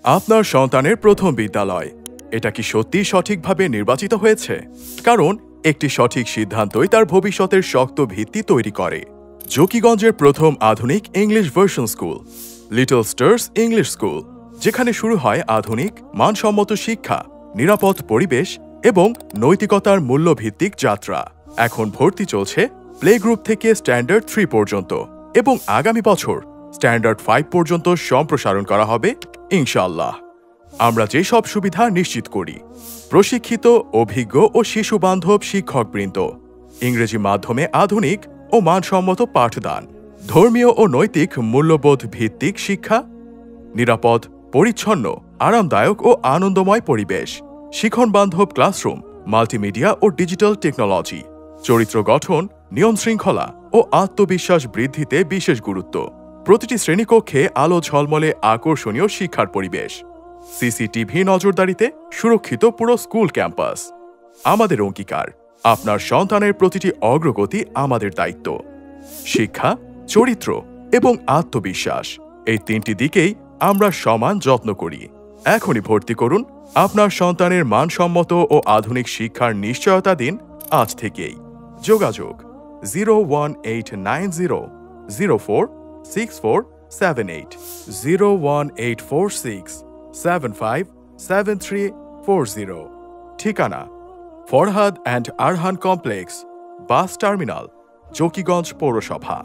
আপনার সন্তানের প্রথম বিদ্যালয় এটা কি সত্যিই সঠিকভাবে নির্বাচিত হয়েছে? কারণ একটি সঠিক সিদ্ধান্তই তার ভবিষ্যতের শক্ত ভিত্তি তৈরি করে। জকিগঞ্জের প্রথম আধুনিক English version school, little stars English school, যেখানে শুরু হয় আধুনিক মানসম্মত শিক্ষা, নিরাপদ পরিবেশ এবং নৈতিকতার মূল্যভিত্তিক যাত্রা। এখন ভর্তি চলছে প্লে গ্রুপ থেকে স্ট্যান্ডার্ড 3 পর্যন্ত এবং আগামী বছর স্ট্যান্ডার্ড 5 পর্যন্ত সম্প্রসারণ করা হবে ইনশাআল্লাহ। আমরা যেসব সুবিধা নিশ্চিত করি: প্রশিক্ষিত, অভিজ্ঞ ও শিশুবান্ধব শিক্ষকবৃন্দ, ইংরেজি মাধ্যমে আধুনিক ও মানসম্মত পাঠদান, ধর্মীয় ও নৈতিক মূল্যবোধ ভিত্তিক শিক্ষা, নিরাপদ, পরিচ্ছন্ন, আরামদায়ক ও আনন্দময় পরিবেশ, শিক্ষণবান্ধব ক্লাসরুম, মাল্টিমিডিয়া ও ডিজিটাল টেকনোলজি, চরিত্র গঠন, নিয়ম শৃঙ্খলা ও আত্মবিশ্বাস বৃদ্ধিতে বিশেষ গুরুত্ব, প্রতিটি শ্রেণীকক্ষে আলো ঝলমলে আকর্ষণীয় শিক্ষার পরিবেশ, সিসিটিভি নজরদারিতে সুরক্ষিত পুরো স্কুল ক্যাম্পাস। আমাদের অঙ্গীকার, আপনার সন্তানের প্রতিটি অগ্রগতি আমাদের দায়িত্ব। শিক্ষা, চরিত্র এবং আত্মবিশ্বাস, এই 3টি দিকেই আমরা সমান যত্ন করি। এখনই ভর্তি করুন আপনার সন্তানের মানসম্মত ও আধুনিক শিক্ষার নিশ্চয়তা দিন আজ থেকেই। যোগাযোগ 01890046478, 01846757340। ঠিকানা: Farhad and Arhan complex, bus terminal, Zakiganj পৌরসভা।